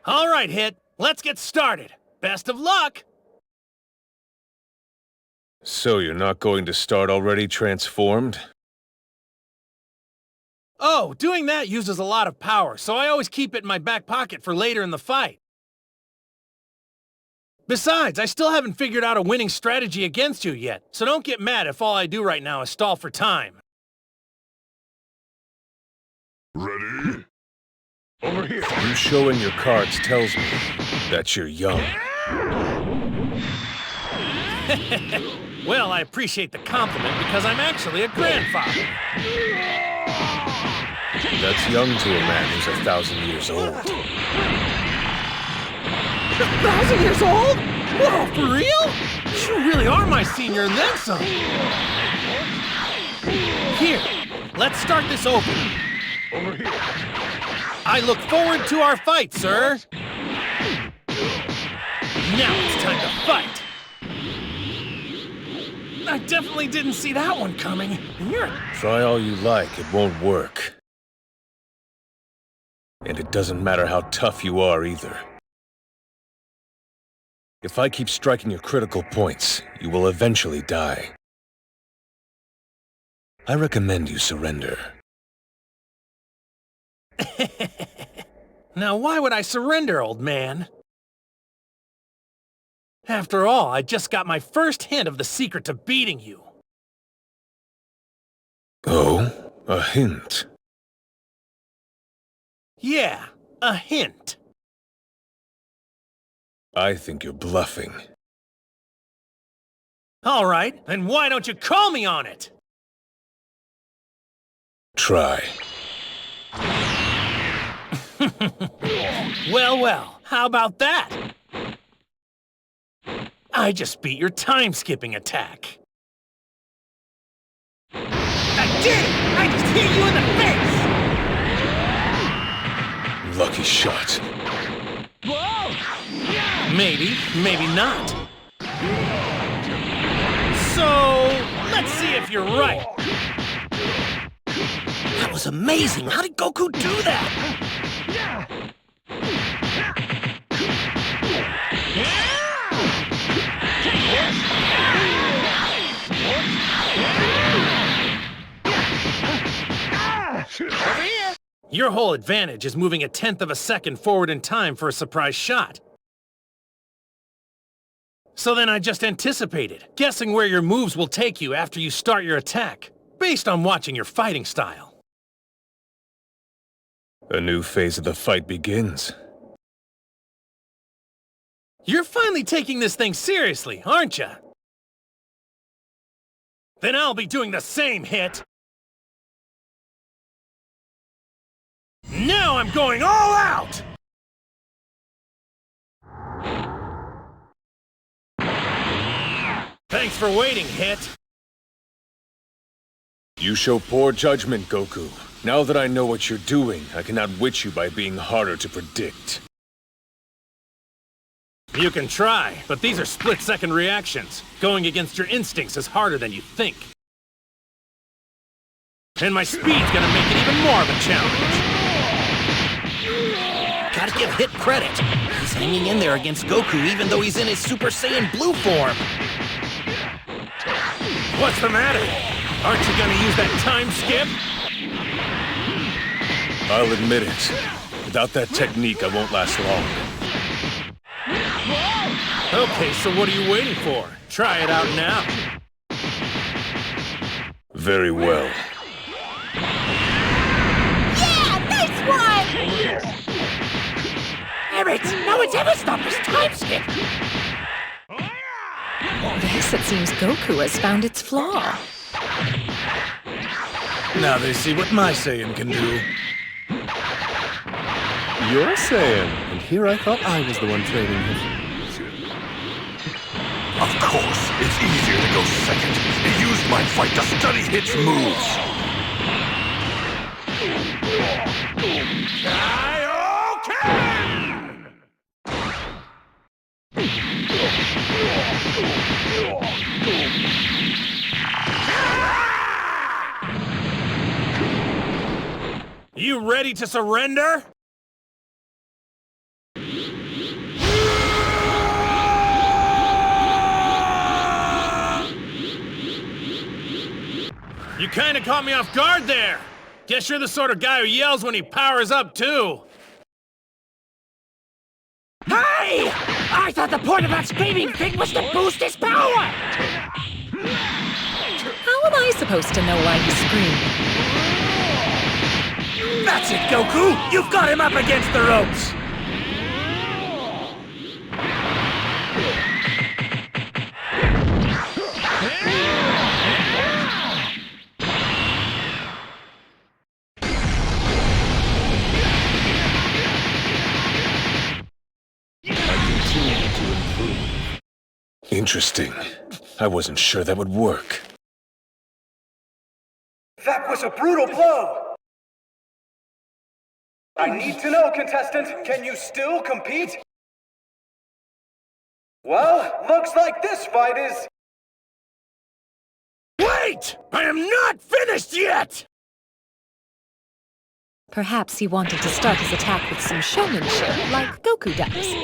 All right, Hit. Let's get started. Best of luck! So you're not going to start already transformed? Oh, doing that uses a lot of power, so I always keep it in my back pocket for later in the fight. Besides, I still haven't figured out a winning strategy against you yet, so don't get mad if all I do right now is stall for time. Ready? Over here. You showing your cards tells me that you're young. Well, I appreciate the compliment because I'm actually a grandfather. That's young to a man who's 1,000 years old. 1,000 years old? Whoa, for real? You really are my senior and then some. Here, let's start this over. Over here. I look forward to our fight, sir. Now it's time to fight. I definitely didn't see that one coming. Try all you like, it won't work. And it doesn't matter how tough you are either. If I keep striking your critical points, you will eventually die. I recommend you surrender. Now, why would I surrender, old man? After all, I just got my first hint of the secret to beating you. Oh, a hint. Yeah, a hint. I think you're bluffing. All right, then why don't you call me on it? Try. Well, how about that? I just beat your time-skipping attack. I did it! I just hit you in the face! Lucky shot. Maybe, maybe not. So, let's see if you're right. That was amazing! How did Goku do that? Your whole advantage is moving 1/10 of a second forward in time for a surprise shot. So then I just anticipated, guessing where your moves will take you after you start your attack, based on watching your fighting style. A new phase of the fight begins. You're finally taking this thing seriously, aren't you? Then I'll be doing the same, Hit. Now I'm going all out! Thanks for waiting, Hit. You show poor judgment, Goku. Now that I know what you're doing, I can outwit you by being harder to predict. You can try, but these are split-second reactions. Going against your instincts is harder than you think. And my speed's gonna make it even more of a challenge. Gotta give Hit credit. He's hanging in there against Goku even though he's in his Super Saiyan Blue form. What's the matter? Aren't you gonna use that time skip? I'll admit it. Without that technique, I won't last long. Okay, so what are you waiting for? Try it out now. Very well. Yeah, nice one! Damn it! No one's ever stopped this time skip! Yes, it seems Goku has found its flaw. Now they see what my Saiyan can do. You're Saiyan, and here I thought I was the one training him. Of course, it's easier to go second. He used my fight to study Hit's moves. Kaio-Ken! You ready to surrender? kinda caught me off guard there. Guess you're the sort of guy who yells when he powers up, too. Hey! I thought the point of that screaming thing was to boost his power! How am I supposed to know why he screamed? That's it, Goku! You've got him up against the ropes! Interesting. I wasn't sure that would work. That was a brutal blow! I need to know, contestant, can you still compete? Well, looks like this fight is... Wait! I am not finished yet! Perhaps he wanted to start his attack with some showmanship, like Goku does.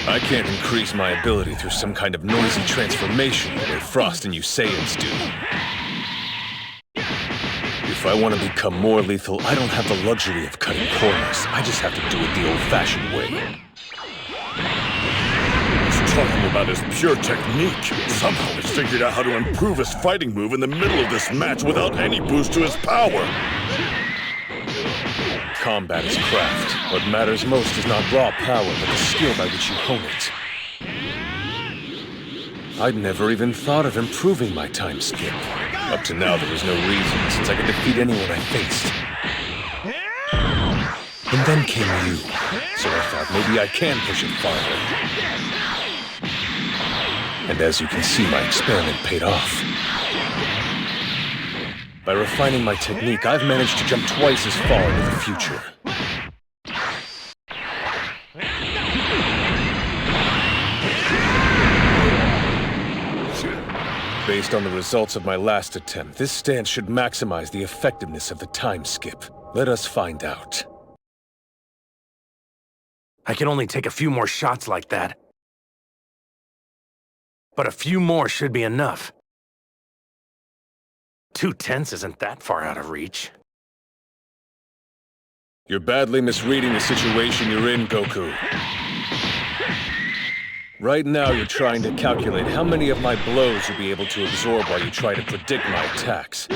I can't increase my ability through some kind of noisy transformation the way Frost and you Saiyans do. If I want to become more lethal, I don't have the luxury of cutting corners. I just have to do it the old-fashioned way. He's talking about his pure technique. Somehow he's figured out how to improve his fighting move in the middle of this match without any boost to his power. Combat is craft. What matters most is not raw power, but the skill by which you hone it. I'd never even thought of improving my time skip. Up to now, there was no reason, since I could defeat anyone I faced. And then came you, so I thought maybe I can push it farther. And as you can see, my experiment paid off. By refining my technique, I've managed to jump twice as far into the future. Based on the results of my last attempt, this stance should maximize the effectiveness of the time skip. Let us find out. I can only take a few more shots like that. But a few more should be enough. 2/10 isn't that far out of reach. You're badly misreading the situation you're in, Goku. Right now, you're trying to calculate how many of my blows you'll be able to absorb while you try to predict my attacks.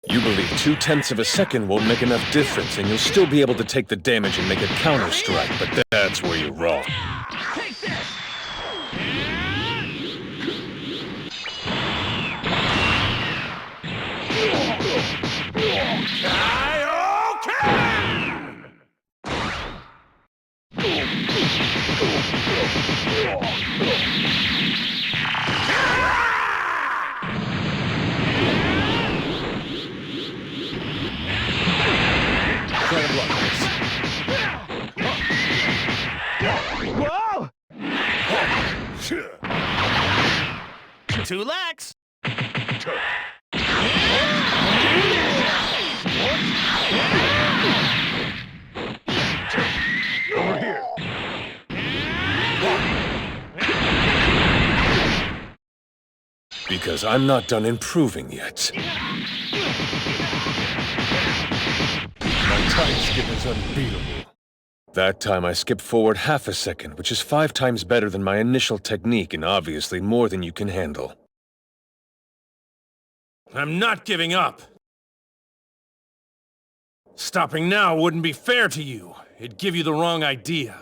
You believe 2/10 of a second won't make enough difference, and you'll still be able to take the damage and make a counter-strike, but that's where you're wrong. Kaio-Ken! Try to block this. Whoa! Two legs! Over here. Because I'm not done improving yet. My time skip is unbeatable. That time I skipped forward half a second, which is 5 times better than my initial technique and obviously more than you can handle. I'm not giving up. Stopping now wouldn't be fair to you. It'd give you the wrong idea.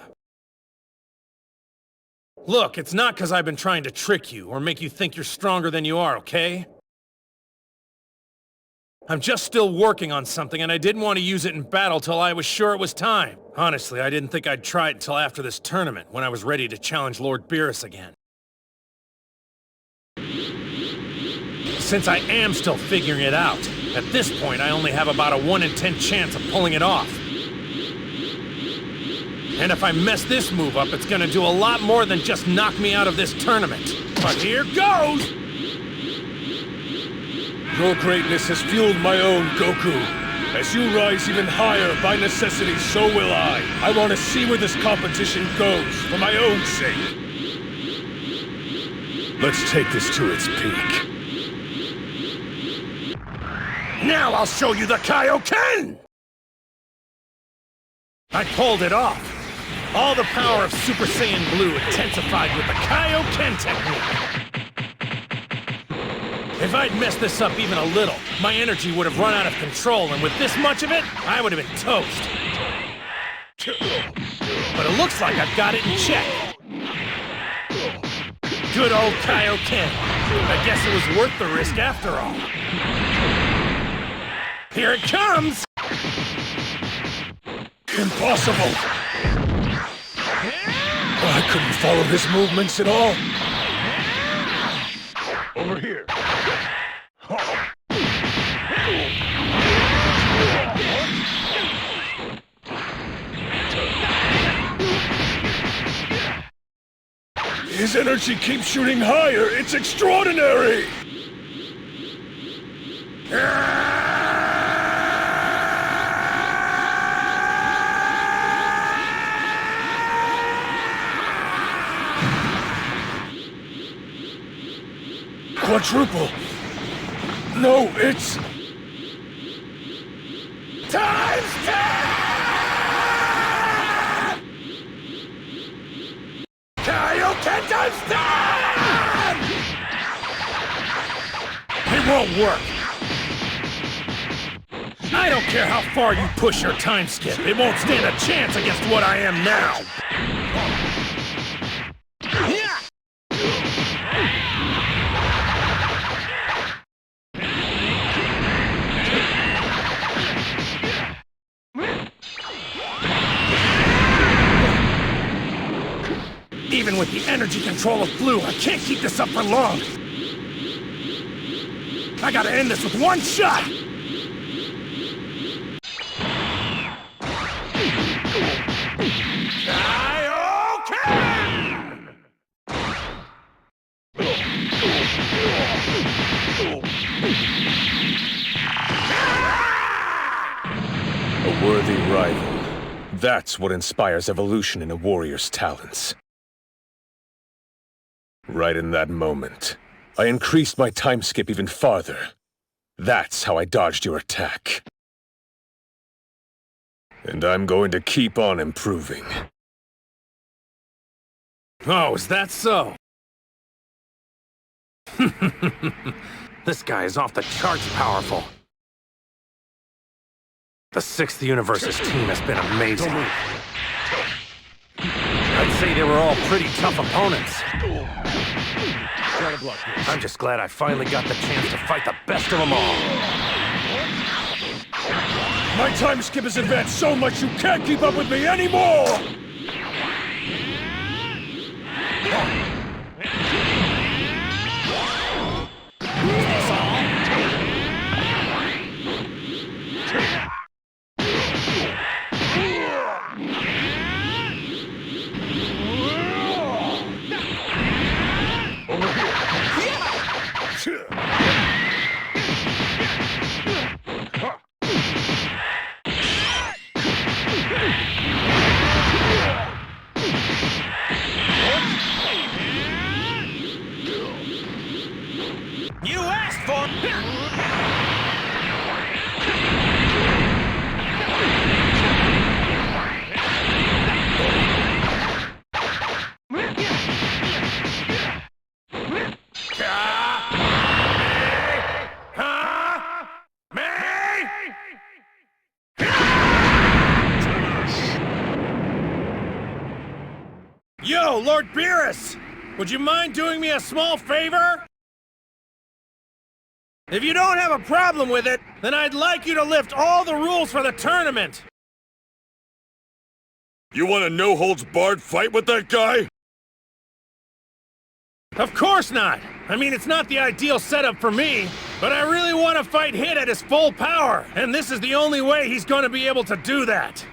Look, it's not because I've been trying to trick you or make you think you're stronger than you are, okay? I'm just still working on something and I didn't want to use it in battle till I was sure it was time. Honestly, I didn't think I'd try it until after this tournament, when I was ready to challenge Lord Beerus again. Since I am still figuring it out, at this point I only have about a 1 in 10 chance of pulling it off. And if I mess this move up, it's gonna do a lot more than just knock me out of this tournament. But here goes! Your greatness has fueled my own, Goku. As you rise even higher, by necessity, so will I. I want to see where this competition goes, for my own sake. Let's take this to its peak. Now I'll show you the Kaio-Ken! I pulled it off. All the power of Super Saiyan Blue intensified with the Kaio-Ken technique. If I'd messed this up even a little, my energy would have run out of control, and with this much of it, I would have been toast. But it looks like I've got it in check. Good old Kaio-Ken. I guess it was worth the risk after all. Here it comes! Impossible! I couldn't follow his movements at all. Over here. His energy keeps shooting higher. It's extraordinary! Quadruple! No, it's... Times 10! Kaio-Ken times 10! It won't work. I don't care how far you push your time skip. It won't stand a chance against what I am now. Even with the energy control of Blue, I can't keep this up for long. I gotta end this with one shot! Kaio-Ken! A worthy rival. That's what inspires evolution in a warrior's talents. Right in that moment, I increased my time skip even farther. That's how I dodged your attack. And I'm going to keep on improving. Oh, is that so? This guy is off the charts powerful. The 6th Universe's team has been amazing. I'd say they were all pretty tough opponents. I'm just glad I finally got the chance to fight the best of them all. My time skip has advanced so much you can't keep up with me anymore! You asked for it! Yo, Lord Beerus! Would you mind doing me a small favor? If you don't have a problem with it, then I'd like you to lift all the rules for the tournament! You want a no-holds-barred fight with that guy? Of course not! I mean, it's not the ideal setup for me, but I really want to fight Hit at his full power, and this is the only way he's going to be able to do that.